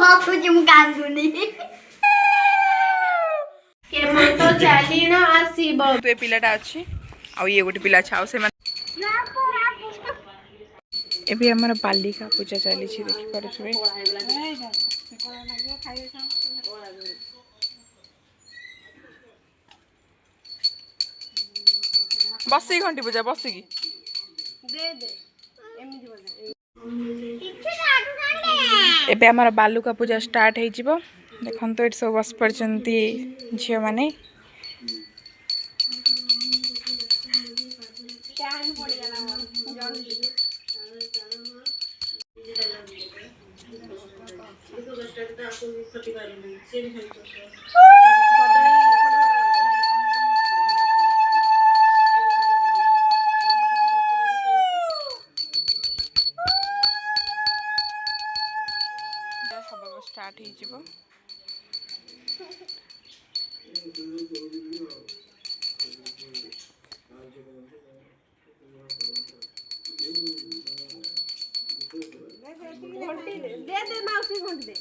बापूजी मु कांदुनी केमंत चाली न आसीबो तो ए पिलाटा अछि आ ये गोटे पिला छ आ से एबे हमर बालिका पूजा चली छी देखि परछबे बसी घंटी पूजा बसी की दे दे एमिति बोल एबे हमर बालुका पूजा स्टार्ट हे जिवो देखन तो एट सब बस परचंती झियो माने टाइम पड़ गला जल्दी सब स्टार्ट हे जिवो घंटी दे दे मौसी घंटी दे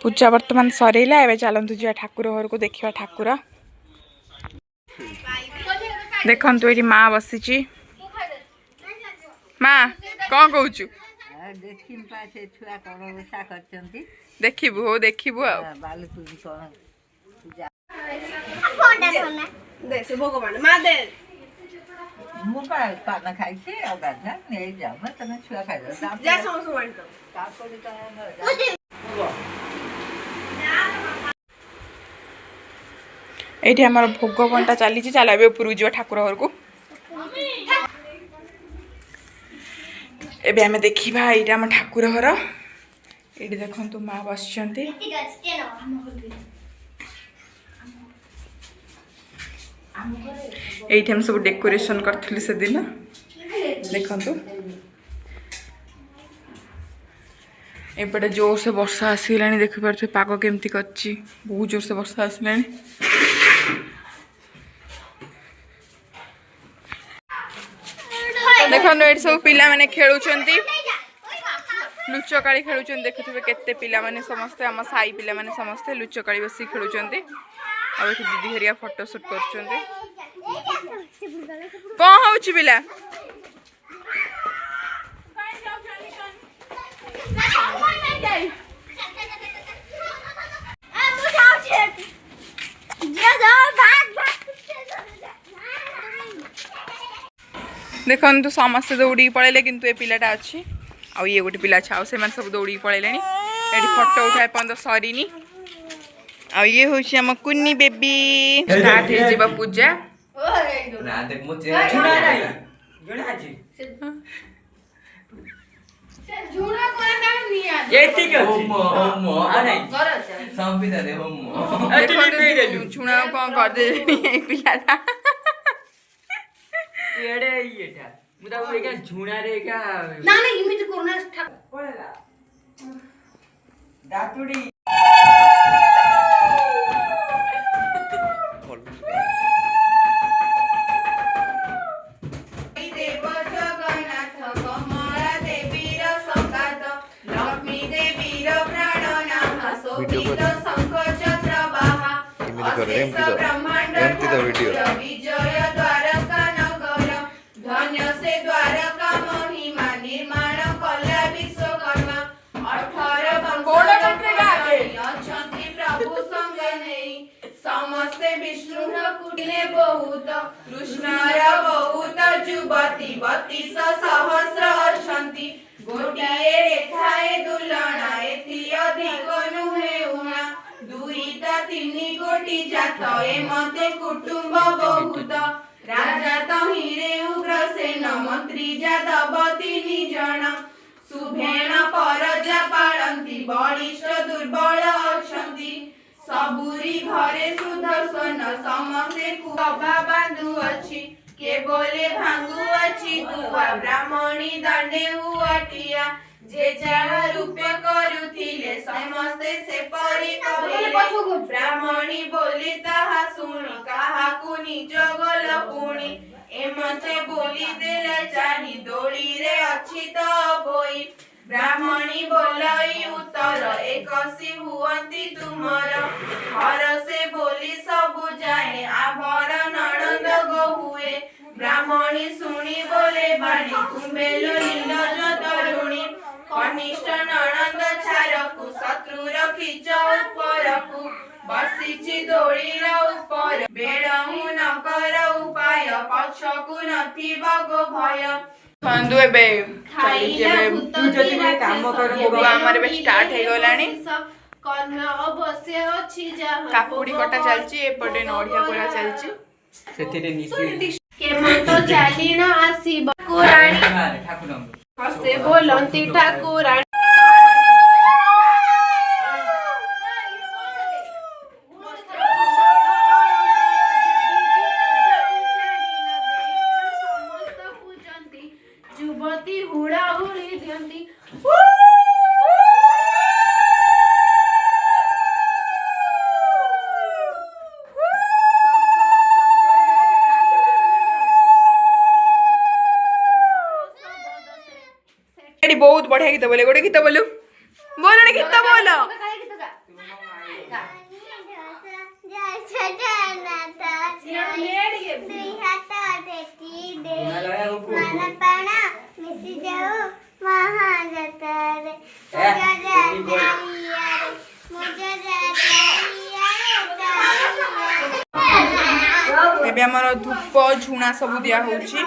पूजा वर्तमान सरेला एबे चलंतु जिया ठाकुर घर को देखिबा ठाकुर देखंतु एठी मां बसिची मां कोन कहूचु देखिम पाछे छुआ कोन ओसा करचंती देखिबु हो देखिबु आ बालू तुझी कोन पूजा फोटा सोना दे से भगवान मा दे मुका पाना खाइसे आ गाधा नै जाम तने छुआ खाइ जा समोसा वांटो का कोली ता एठी हमर भोग बंटा चली छी चला एबे ऊपर जिवा ठाकुर घर को एबे हमें देखिबा एटा हम ठाकुर घर एठी देखंतु मां बसचंती एठी हम सब डेकोरेशन करथिलि से दिन देखंतु एपटे जोर से वर्षा आसिलानी देखि पारछे पाग केमती करछि बहुत जोर से वर्षा आसिलानी देखो एट सब पिला माने खेलुचंती लुचकाड़ी खेलुचंती देखुथिबे केते पिला माने समस्ते हम साई पिला माने समस्ते लुचकाड़ी बसी खेलुचंती आ एठी दीदी हरिया फोटो शूट करचंती कोन होउछि पिला देखो समस्ते दौड़ी पड़े किंतु ए पिलाटा अच्छी आ ये गोटे पिला छा से सब दौड़ी पड़े ये फोटो उठाए पर्यंत सरीनी आ ये हूँ आम कुन्नी बेबी स्टार्ट हो पूजा छुणा कौन करदे पिलाटा एडे येटा मुदा एका झुणा रे का ना ना इमिति कोरोना पळला दातुडी देव जगन्नाथ कमला देवीर संगात लक्ष्मी देवीर प्राणनाथ शोभित शंख चक्र बाहा ब्रह्मांड विजय द्वारका नगर धन्य से द्वारका महिमा निर्माण कला विश्वकर्मा 18 अछंती प्रभु संग नहीं समस्ते विष्णु कुटिले बहुत कृष्णर बहुत युवती 32 सहस्र अछंती गोटिए रेखाए दुलना एथि अधिक नुहे उणा दुईटा 3 कोटी जात ए मते कुटुंब बहुत राजा तहिरे उग्रसेन मंत्री जादव 3 जन सुभेण परजा पाळंती बलिष्ठ दुर्बल अछंती सबुरी घरे सुदर्शन समस्ते कुबा बांधु अछि के बोले भांगु अछि दुआ ब्राह्मणी दंडे हुआटिया जे जहा रूपे करुथिले समस्ते से परि कहिले ब्राह्मणी बोली ताहा सुनी काहाकु निज गल पुणी एमते बोली देले चाही दोड़ी रे अछि तो बोई ब्राह्मणी बोलाई उत्तर एकसी हुअंती तुमर हर से बोली सबु जाए आभर नणंद गो हुए ब्राह्मणी सुनी बोले बाणी कुंबेलो नीलज तरुणी कनिष्ठ नणंद छारकु शत्रुर खिच उपरकु बसिछि दोळीर उपर बेड़हु न कर उपाय पछकु नथिब गो भय बंधु एबे तू जदि गोटे काम कर भोग आमर एबे स्टार्ट हे गलानी कर्म अवश्य अछि जहाँ काकुड़ी कटा चलची एपटे नडिया कोला चलची सेथिरे निसी केमंत चालीन आसीब कुराणी ठाकुरंग हसे बोलंती ठाकुराणी युवती हुड़ा हुड़ी दियंती एडी बहुत बढ़िया गीत बोले गोटे गीत बोलू बोल रे गीत बोल एबे हमर धूप झुणा सब दिया होची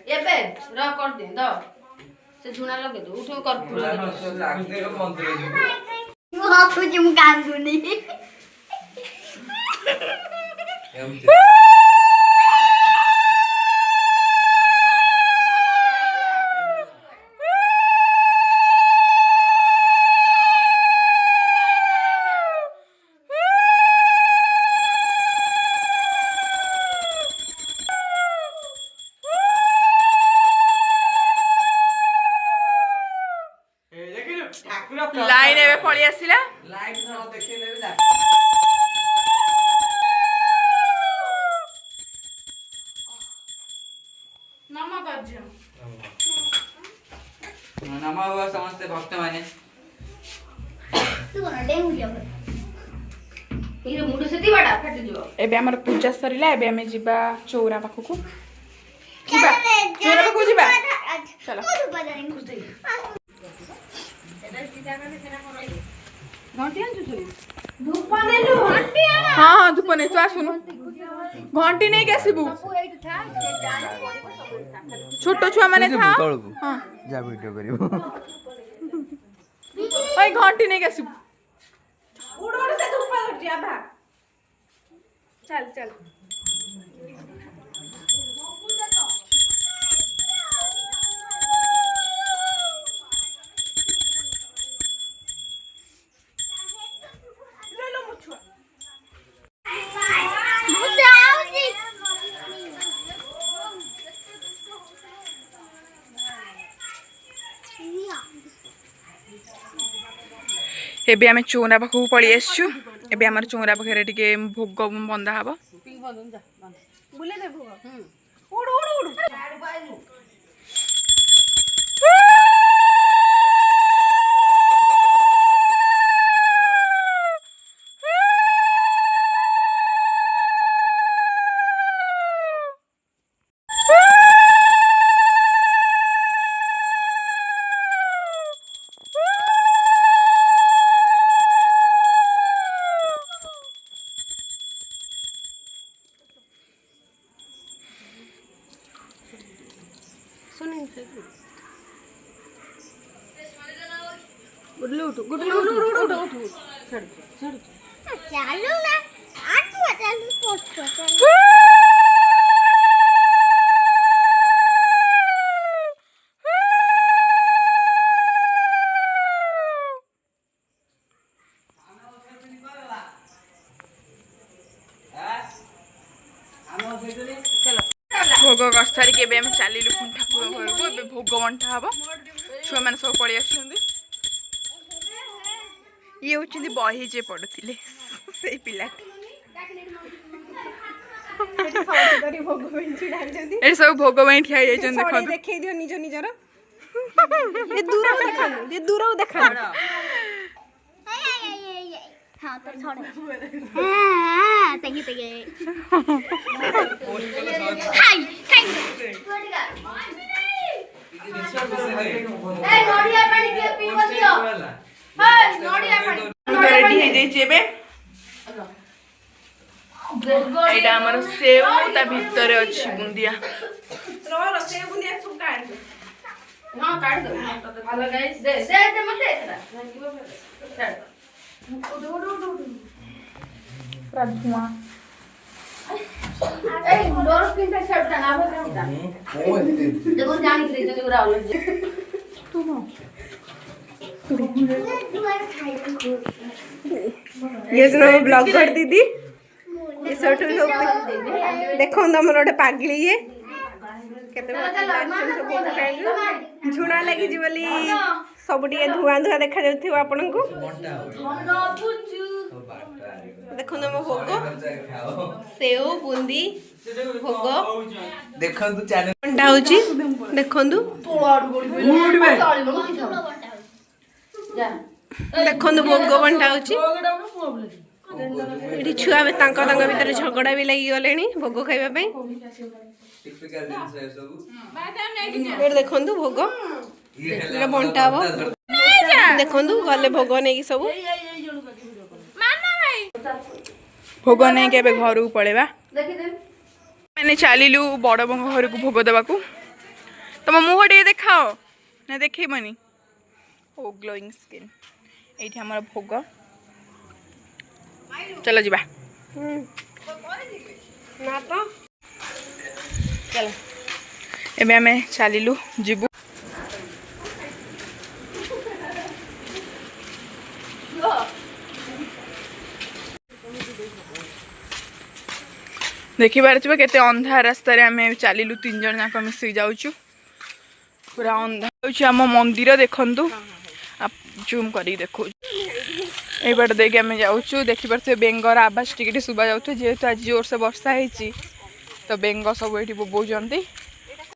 एबे र कर दे द से झुना लगे दो उठो कर कुछ कांदुनी लाइन एबे पड़ी आसिला लाइट न देखले ना नम कर्ज नमः हुआ समस्त भक्त माने तू कोन डेंगू जा इरे मुंड सेती बडा फट जो एबे हमर पूजा सरिला एबे हमें जिबा चौरा पाखकु जिबा चौरा पाखकु जिबा चलो तू बजा नहीं कुछ दे घंटी आंचु धूप नेलु घंटी आना हां हां धूप ने तो आसुनु घंटी नहीं केसिबु छोटो छुआ माने था हां जा वीडियो करियो ओए घंटी नहीं केसिबु उड़ उड़ से धूप उठ जा भा चल चल एबे आमे चौरा पाखकु पळी आसछु एबे हमर चौरा पाखरे टिके भोग बंदा हबो बुले दे भोग उड़ उड़ उड़ चालू ना आटू चालू पोस्ट चालू भोग कर सारिक आम चलू पुणी ठाकुर घर को ए भोग बंटा हम छुआ मैंने सब पलि आस ये हूँ बही जे पढ़ुले से पिलाटी ये सब भोग बाई ठिया देखो देखै दियो निज निजर ये दूर देखा हाँ तो छोड़ हाँ तंगी तंगी हाय हाय ए नोडिया पानी के पीबो दियो हाय नोडिया पानी रेडी हो जाई जेबे एटा हमर सेव ता भीतर अछि बुंदिया रो सेव बुंदिया सब काट दे हां काट दो हेलो गाइस दे दे मत दे चल प्रधुआ ए डोर स्क्रीन पे सेट ना बता देखो जानी के जो उरा हो तू नो ये जो ब्लॉगर दीदी ये छोटू लोग देखो हमर ओटे पागली ये केते झुणा लगी जी बोली सब टिके धुआं धुआं देखा जाउथिबो आपन को देखो हम भोग सेव बुंदी भोग देखंतु चैनल बंटा होची देखंतु देखंतु भोग बंटा होची एठी छुआ में तांका भीतर झगड़ा भी लगी गलेनी भोग खाइबा पई टिपिकल जिंस है सब एठी देखंतु भोग ये बंटा हो देखंतु गले भोग नै की सब भोग नहीं के घर को पड़ेगा मैंने चलू बड़ बो घर को भोग देवा तुम मुह टे देखाओ ना देखनी ओ ग्लोइंग स्किन ये आम भोग चलो जी चलो एबे आम चलू जीवु देखी पारे केते अंधार रास्ता आम चलू 3 जन जाक मिसिक जाऊँ पूरा अंधार आम मंदिर देखु जूम कर देखो यपटे देख आम जाऊँ देखिपे बेंगर आवाज टी शुभा जाऊ जेहेतु आज जोर से वर्षा होती तो बेंग सब ये बोबौंट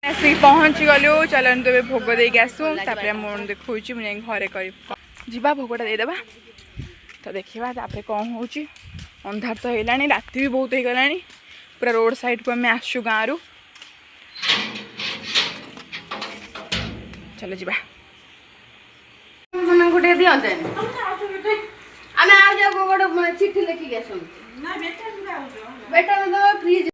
आसिक पहुँची गलु चलते भोग देक आसू मन देखा मुझे घरे कर भोगटा देदेबा तो देखा कौन हो अंधार तो है राति भी बहुत हो गला पूरा रोड साइड को आम आसु गाँव रु चलो जीवा गोटे दिंते आम आज चिट्ठी लिखिक बेटा फ्रिज